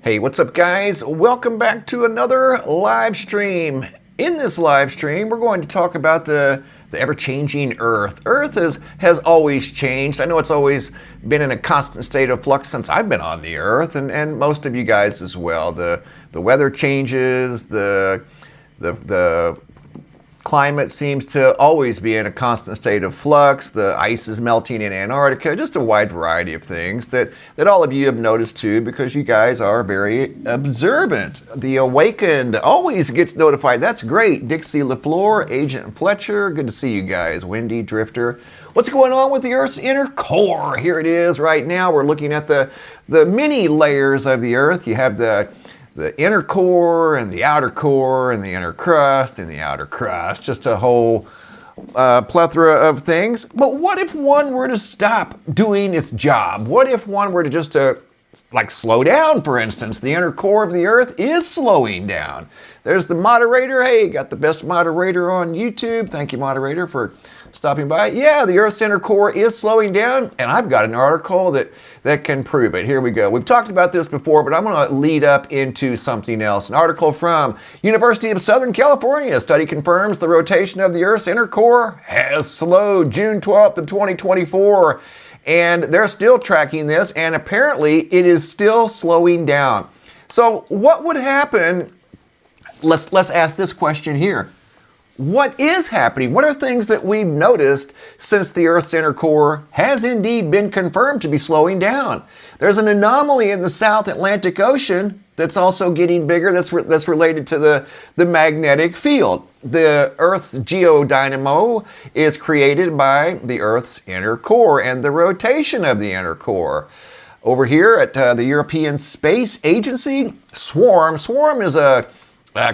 Hey, what's up, guys? Welcome back to another live stream. In this live stream, we're going to talk about the ever-changing Earth. Earth has always changed. I know it's always been in a constant state of flux since I've been on the Earth, and most of you guys as well. The weather changes, the climate seems to always be in a constant state of flux. The ice is melting in Antarctica, just a wide variety of things that all of you have noticed too, because you guys are very observant. The Awakened always gets notified. That's great. Dixie LaFleur, Agent Fletcher, good to see you guys. Wendy Drifter. What's going on with the Earth's inner core? Here it is right now. We're looking at the many layers of the Earth. You have the inner core and the outer core and the inner crust and the outer crust, just a whole plethora of things. But what if one were to stop doing its job? What if one were to just slow down, for instance? The inner core of the Earth is slowing down. There's the moderator. Hey, got the best moderator on YouTube. Thank you, moderator, for stopping by. Yeah, the Earth's inner core is slowing down, and I've got an article that can prove it. Here we go. We've talked about this before, but I'm going to lead up into something else. An article from University of Southern California. A study confirms the rotation of the Earth's inner core has slowed. June 12th of 2024. And they're still tracking this, and apparently it is still slowing down. So what would happen? Let's ask this question here. What is happening? What are things that we've noticed since the Earth's inner core has indeed been confirmed to be slowing down? There's an anomaly in the South Atlantic Ocean that's also getting bigger. That's related to the magnetic field. The Earth's geodynamo is created by the Earth's inner core and the rotation of the inner core. Over here at the European Space Agency, Swarm is a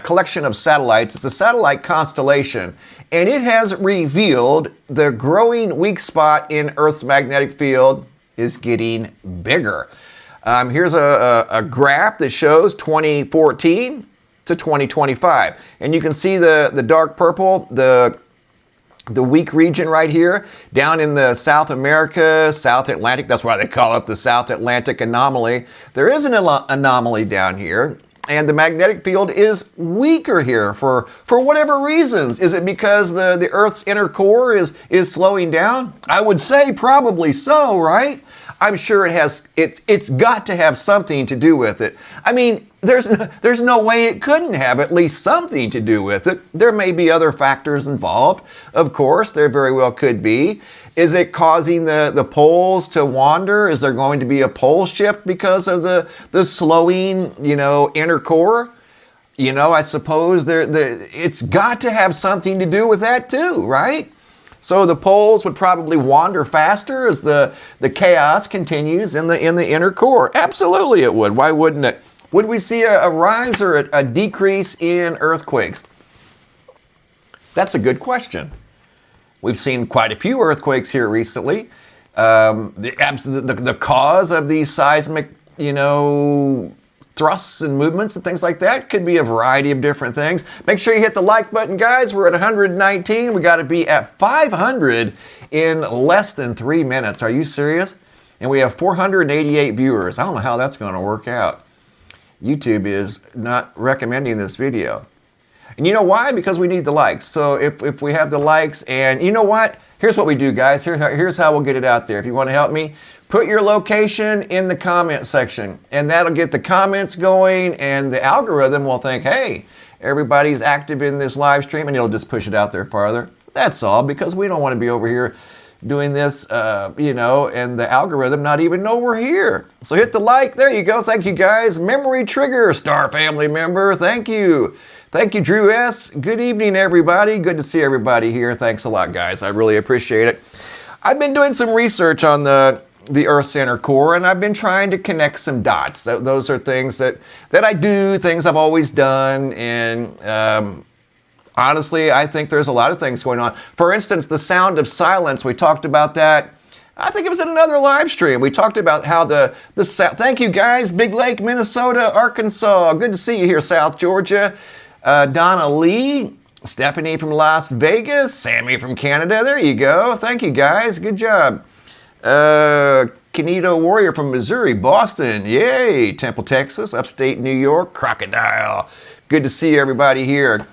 collection of satellites. It's a satellite constellation, and it has revealed the growing weak spot in Earth's magnetic field is getting bigger. Here's a graph that shows 2014 to 2025, and you can see the dark purple, the weak region right here, down in the South America, South Atlantic. That's why they call it the South Atlantic anomaly. There is an anomaly down here. And the magnetic field is weaker here for whatever reasons. Is it because the Earth's inner core is slowing down? I would say probably so, right? I'm sure it's got to have something to do with it. I mean, there's no way it couldn't have at least something to do with it. There may be other factors involved. Of course, there very well could be. Is it causing the poles to wander? Is there going to be a pole shift because of the slowing, inner core? I suppose it's got to have something to do with that too, right? So the poles would probably wander faster as the chaos continues in the inner core. Absolutely it would. Why wouldn't it? Would we see a rise or a decrease in earthquakes? That's a good question. We've seen quite a few earthquakes here recently. The cause of these seismic, thrusts and movements and things like that could be a variety of different things. Make sure you hit the like button, guys. We're at 119. We got to be at 500 in less than 3 minutes. Are you serious? And we have 488 viewers. I don't know how that's going to work out. YouTube is not recommending this video. And you know why? Because we need the likes. So if we have the likes, and you know what? Here's what we do, guys. Here's how we'll get it out there. If you want to help me, put your location in the comment section, and that'll get the comments going, and the algorithm will think, hey, everybody's active in this live stream, and it'll just push it out there farther. That's all, because we don't want to be over here doing this, and the algorithm not even know we're here. So hit the like. There you go. Thank you, guys. Memory Trigger, Star Family member. Thank you. Thank you, Drew S. Good evening, everybody. Good to see everybody here. Thanks a lot, guys. I really appreciate it. I've been doing some research on the Earth's inner core, and I've been trying to connect some dots. Those are things that I do, things I've always done, and honestly, I think there's a lot of things going on. For instance, the sound of silence, we talked about that. I think it was in another live stream. We talked about how the thank you, guys. Big Lake, Minnesota, Arkansas. Good to see you here, South Georgia. Donna Lee, Stephanie from Las Vegas, Sammy from Canada. There you go. Thank you, guys. Good job. Canito Warrior from Missouri, Boston, yay, Temple, Texas, upstate New York, Crocodile. Good to see everybody here.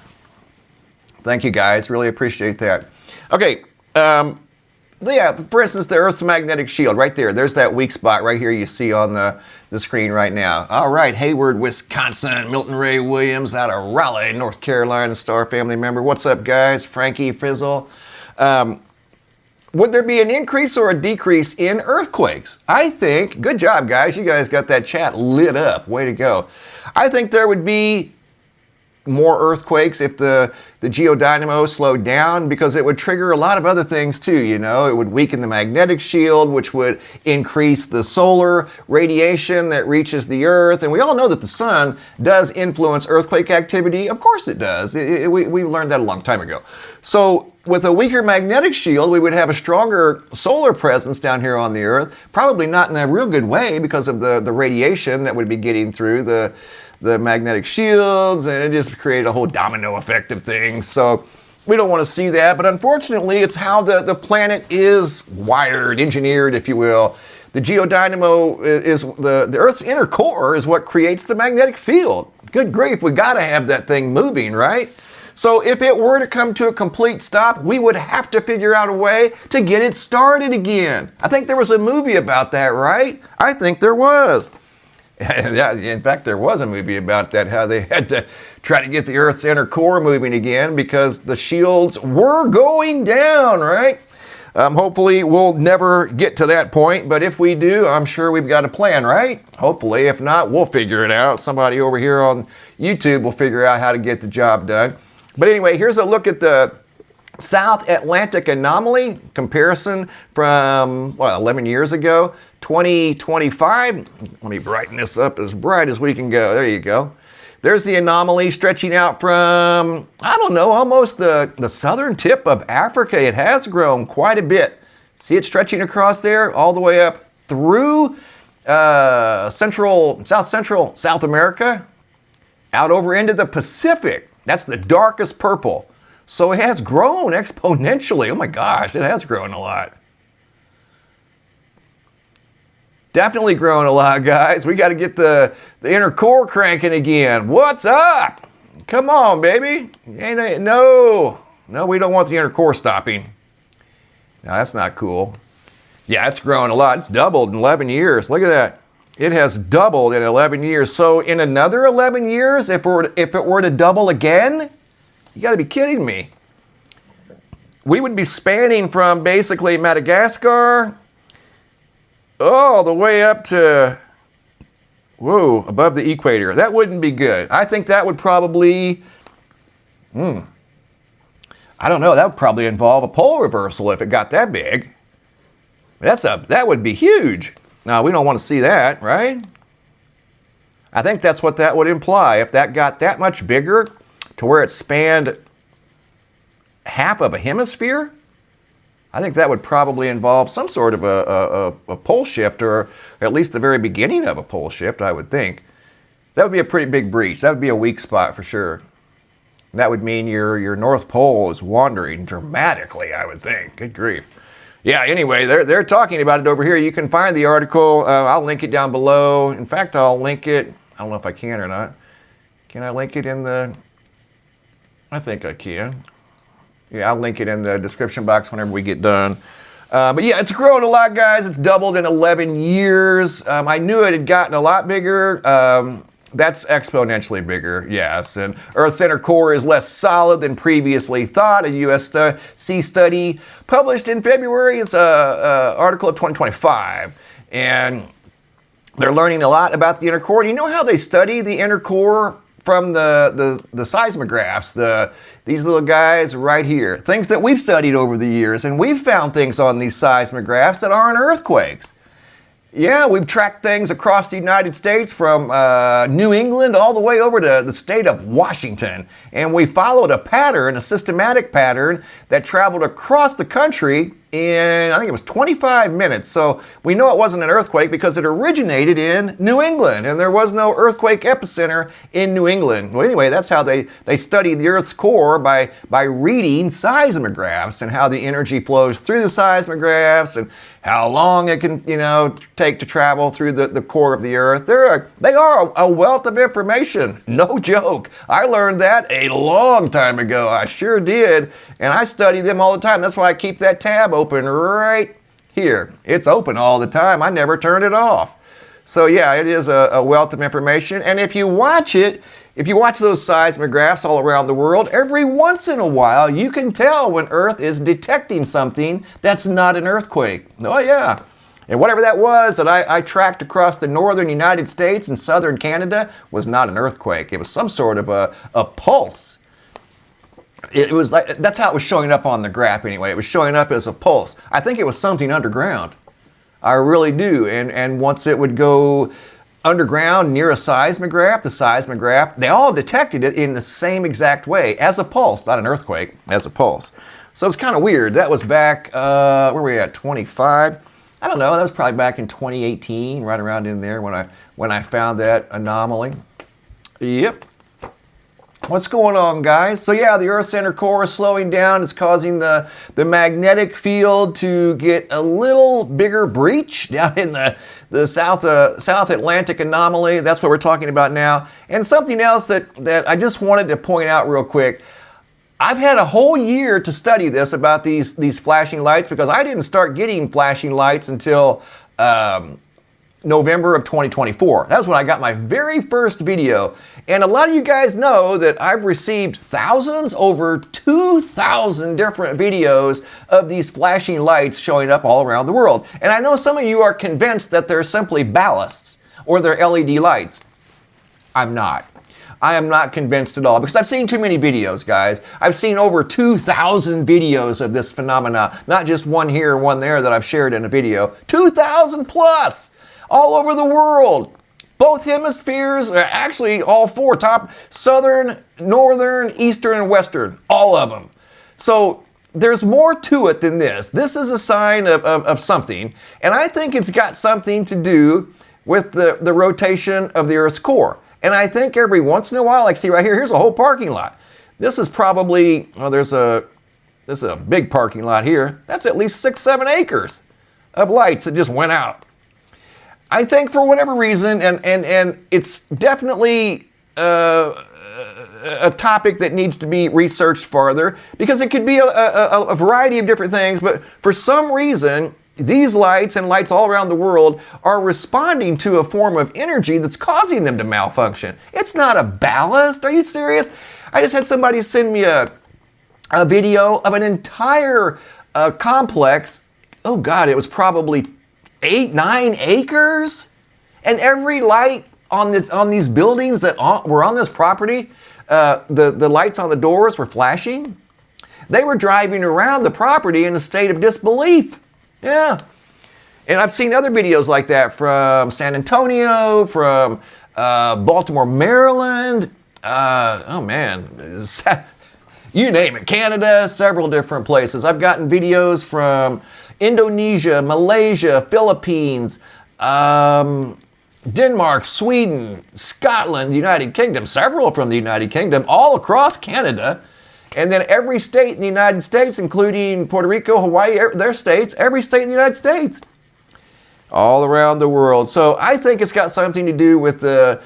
Thank you guys, really appreciate that. Okay, yeah, for instance, the Earth's magnetic shield right there. There's that weak spot right here you see on the screen right now. All right, Hayward, Wisconsin, Milton Ray Williams out of Raleigh, North Carolina, Star family member. What's up, guys? Frankie Fizzle. Would there be an increase or a decrease in earthquakes? I think, good job, guys. You guys got that chat lit up. Way to go. I think there would be more earthquakes if the geodynamo slowed down, because it would trigger a lot of other things too, you know. It would weaken the magnetic shield, which would increase the solar radiation that reaches the Earth. And we all know that the sun does influence earthquake activity. Of course it does. We learned that a long time ago. So with a weaker magnetic shield, we would have a stronger solar presence down here on the Earth. Probably not in a real good way because of the radiation that would be getting through the magnetic shields, and it just created a whole domino effect of things. So we don't want to see that, but unfortunately it's how the planet is wired, engineered, if you will. The geodynamo is the Earth's inner core is what creates the magnetic field. Good grief, we got to have that thing moving, right? So if it were to come to a complete stop, we would have to figure out a way to get it started again. I think there was a movie about that, right? I think there was. Yeah, in fact, there was a movie about that, how they had to try to get the Earth's inner core moving again because the shields were going down, right? Hopefully, we'll never get to that point, but if we do, I'm sure we've got a plan, right? Hopefully, if not, we'll figure it out. Somebody over here on YouTube will figure out how to get the job done. But anyway, here's a look at the South Atlantic anomaly comparison from, 11 years ago. 2025, let me brighten this up as bright as we can go. There you go. There's the anomaly stretching out from, I don't know, almost the southern tip of Africa. It has grown quite a bit. See it stretching across there all the way up through South Central South America, out over into the Pacific. That's the darkest purple. So it has grown exponentially. Oh my gosh, it has grown a lot. Definitely grown a lot, guys. We got to get the inner core cranking again. What's up? Come on, baby. No, we don't want the inner core stopping. No, that's not cool. Yeah, it's grown a lot. It's doubled in 11 years. Look at that. It has doubled in 11 years. So in another 11 years, if it were to double again, you got to be kidding me. We would be spanning from basically Madagascar all the way up to, above the equator. That wouldn't be good. I think that would probably, I don't know, that would probably involve a pole reversal if it got that big. That would be huge. Now, we don't want to see that, right? I think that's what that would imply. If that got that much bigger to where it spanned half of a hemisphere, I think that would probably involve some sort of a pole shift, or at least the very beginning of a pole shift, I would think. That would be a pretty big breach. That would be a weak spot for sure. That would mean your North Pole is wandering dramatically, I would think. Good grief. Yeah, anyway, they're talking about it over here. You can find the article. I'll link it down below. In fact, I'll link it. I don't know if I can or not. Can I link it in the... I think I can. Yeah, I'll link it in the description box whenever we get done. But yeah, it's grown a lot, guys. It's doubled in 11 years. I knew it had gotten a lot bigger. That's exponentially bigger, yes. And Earth's inner core is less solid than previously thought. A USC study published in February. It's an article of 2025. And they're learning a lot about the inner core. Do you know how they study the inner core from the seismographs? These little guys right here. Things that we've studied over the years. And we've found things on these seismographs that aren't earthquakes. Yeah, we've tracked things across the United States from New England all the way over to the state of Washington. And we followed a pattern, a systematic pattern that traveled across the country in, I think it was 25 minutes. So we know it wasn't an earthquake because it originated in New England, and there was no earthquake epicenter in New England. Well, anyway, that's how they study the Earth's core, by reading seismographs and how the energy flows through the seismographs and how long it can, take to travel through the core of the Earth. They are a wealth of information. No joke. I learned that a long time ago. I sure did. And I study them all the time. That's why I keep that tab open right here. It's open all the time. I never turn it off. So yeah, it is a wealth of information. And if you watch those seismographs all around the world, every once in a while you can tell when Earth is detecting something that's not an earthquake. Oh yeah. And whatever that was that I tracked across the northern United States and southern Canada was not an earthquake. It was some sort of a pulse. It was like, that's how it was showing up on the graph anyway. It was showing up as a pulse. I think it was something underground. I really do. And once it would go underground near a seismograph, they all detected it in the same exact way, as a pulse, not an earthquake, as a pulse. So it's kind of weird. That was back, where were we at, 25? I don't know, that was probably back in 2018, right around in there when I found that anomaly. Yep. What's going on, guys? So yeah, the Earth's inner core is slowing down. It's causing the magnetic field to get a little bigger breach down in the South Atlantic anomaly. That's what we're talking about now. And something else that I just wanted to point out real quick. I've had a whole year to study this about these flashing lights, because I didn't start getting flashing lights until November of 2024. That's when I got my very first video. And a lot of you guys know that I've received thousands, over 2,000 different videos of these flashing lights showing up all around the world. And I know some of you are convinced that they're simply ballasts or they're LED lights. I'm not. I am not convinced at all, because I've seen too many videos, guys. I've seen over 2,000 videos of this phenomena, not just one here, one there that I've shared in a video. 2,000 plus all over the world. Both hemispheres, actually all four, top, southern, northern, eastern, and western, all of them. So there's more to it than this. This is a sign of something, and I think it's got something to do with the rotation of the Earth's core. And I think every once in a while, like see right here, here's a whole parking lot. This is probably, well, this is a big parking lot here. That's at least 6-7 acres of lights that just went out. I think for whatever reason, and it's definitely a topic that needs to be researched farther, because it could be a variety of different things, but for some reason, these lights and lights all around the world are responding to a form of energy that's causing them to malfunction. It's not a ballast. Are you serious? I just had somebody send me a video of an entire complex. Oh God, it was probably 8-9 acres, and every light on these buildings that were on this property, the lights on the doors were flashing. They were driving around the property in a state of disbelief. Yeah, and I've seen other videos like that from San Antonio, from Baltimore, Maryland. Oh man, you name it, Canada, several different places. I've gotten videos from Indonesia, Malaysia, Philippines, Denmark, Sweden, Scotland, United Kingdom, several from the United Kingdom, all across Canada, and then every state in the United States, including Puerto Rico, Hawaii, their states, every state in the United States, all around the world. So I think it's got something to do with the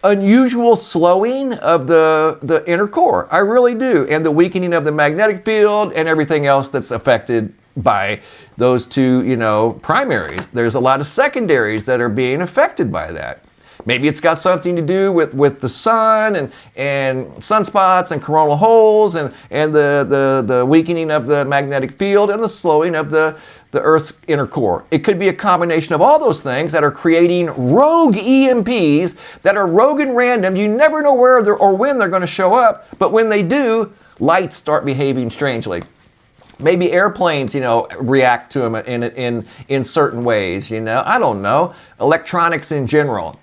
unusual slowing of the inner core. I really do. And the weakening of the magnetic field and everything else that's affected by those two, primaries. There's a lot of secondaries that are being affected by that. Maybe it's got something to do with the sun and sunspots and coronal holes and the weakening of the magnetic field and the slowing of the Earth's inner core. It could be a combination of all those things that are creating rogue EMPs that are rogue and random. You never know where or when they're going to show up, but when they do, lights start behaving strangely. Maybe airplanes, react to them in certain ways, I don't know. Electronics in general.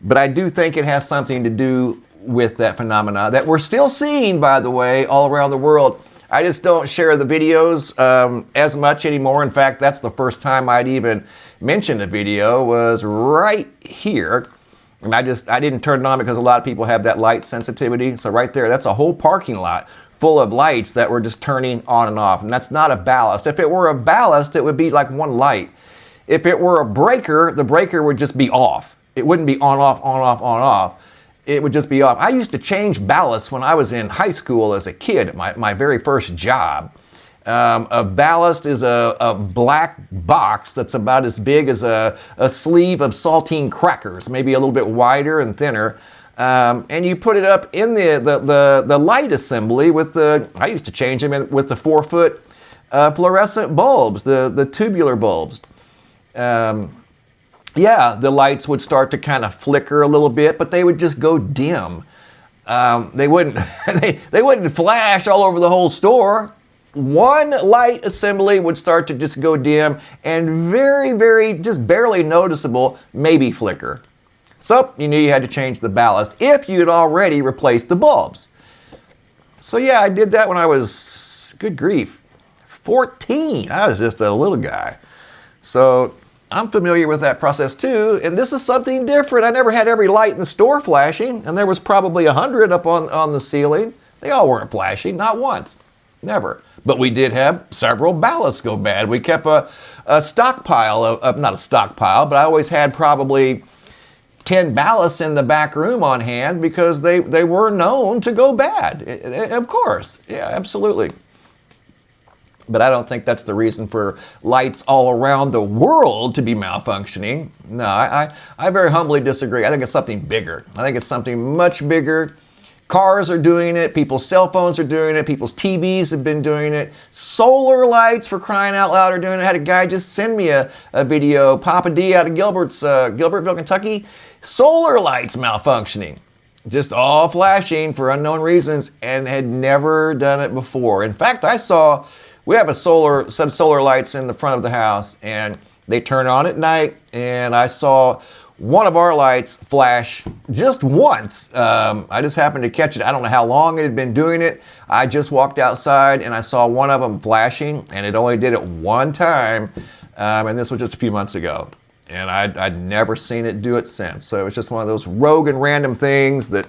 But I do think it has something to do with that phenomena that we're still seeing, by the way, all around the world. I just don't share the videos as much anymore. In fact, that's the first time I'd even mentioned a video was right here. And I didn't turn it on because a lot of people have that light sensitivity. So right there, that's a whole parking lot full of lights that were just turning on and off. And that's not a ballast. If it were a ballast, it would be like one light. If it were a breaker, the breaker would just be off. It wouldn't be on, off, on, off, on, off. It would just be off. I used to change ballasts when I was in high school as a kid, my very first job. A ballast is a black box that's about as big as a sleeve of saltine crackers, maybe a little bit wider and thinner. And you put it up in the light assembly with I used to change them with the 4-foot fluorescent bulbs, the tubular bulbs. Yeah, the lights would start to kind of flicker a little bit, but they would just go dim. They wouldn't they wouldn't flash all over the whole store. One light assembly would start to just go dim and very, very, just barely noticeable, maybe flicker. So you knew you had to change the ballast if you had already replaced the bulbs. So yeah, I did that when I was, good grief, 14. I was just a little guy. So I'm familiar with that process too, and this is something different. I never had every light in the store flashing, and there was probably 100 up on the ceiling. They all weren't flashing, not once, never. But we did have several ballasts go bad. We kept a stockpile of, not a stockpile, but I always had probably 10 ballasts in the back room on hand because they were known to go bad. Of course, yeah, absolutely. But I don't think that's the reason for lights all around the world to be malfunctioning. No, I very humbly disagree. I think it's something bigger. I think it's something much bigger. Cars are doing it. People's cell phones are doing it. People's TVs have been doing it. Solar lights, for crying out loud, are doing it. I had a guy just send me a video, Papa D out of Gilbertville, Kentucky. Solar lights malfunctioning. Just all flashing for unknown reasons and had never done it before. In fact, we have a set of solar lights in the front of the house, and they turn on at night, and I saw one of our lights flash just once. I just happened to catch it. I don't know how long it had been doing it. I just walked outside and I saw one of them flashing, and it only did it one time, and this was just a few months ago. And I'd never seen it do it since. So it was just one of those rogue and random things that,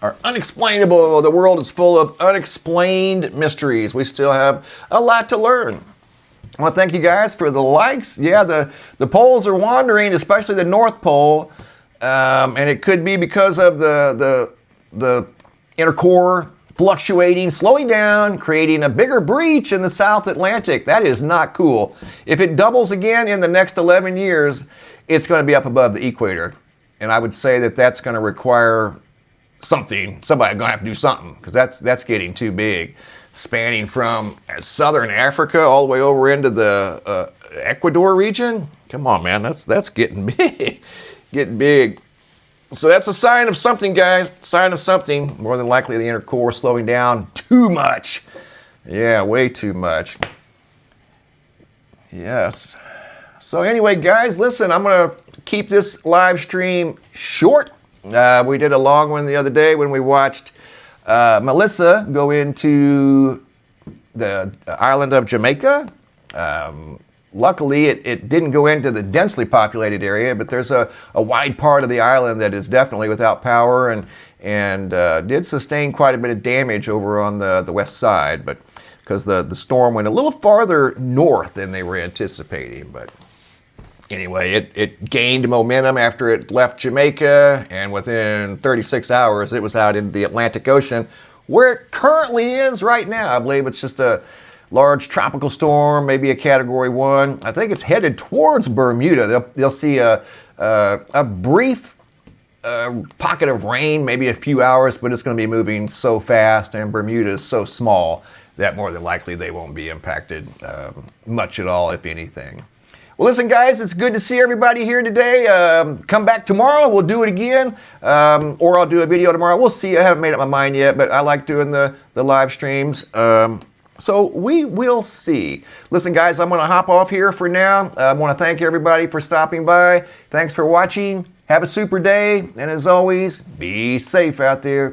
are unexplainable. The world is full of unexplained mysteries. We still have a lot to learn. I want to thank you guys for the likes. Yeah, the poles are wandering, especially the North Pole. And it could be because of the inner core fluctuating, slowing down, creating a bigger breach in the South Atlantic. That is not cool. If it doubles again in the next 11 years, it's going to be up above the equator. And I would say that that's going to require something. Somebody's going to have to do something, because that's getting too big. Spanning from southern Africa all the way over into the Ecuador region. Come on, man, that's getting big. Getting big. So that's a sign of something, guys. Sign of something. More than likely the inner core slowing down too much. Yeah, way too much. Yes. So anyway, guys, listen, I'm going to keep this live stream short. We did a long one the other day when we watched Melissa go into the island of Jamaica. Luckily, it didn't go into the densely populated area, but there's a wide part of the island that is definitely without power and did sustain quite a bit of damage over on the west side, but because the storm went a little farther north than they were anticipating. But anyway, it gained momentum after it left Jamaica, and within 36 hours, it was out into the Atlantic Ocean, where it currently is right now. I believe it's just a large tropical storm, maybe a Category 1. I think it's headed towards Bermuda. They'll see a brief pocket of rain, maybe a few hours, but it's going to be moving so fast, and Bermuda is so small that more than likely they won't be impacted much at all, if anything. Well, listen, guys, it's good to see everybody here today. Come back tomorrow. We'll do it again, or I'll do a video tomorrow. We'll see. I haven't made up my mind yet, but I like doing the live streams. So we will see. Listen, guys, I'm going to hop off here for now. I want to thank everybody for stopping by. Thanks for watching. Have a super day. And as always, be safe out there.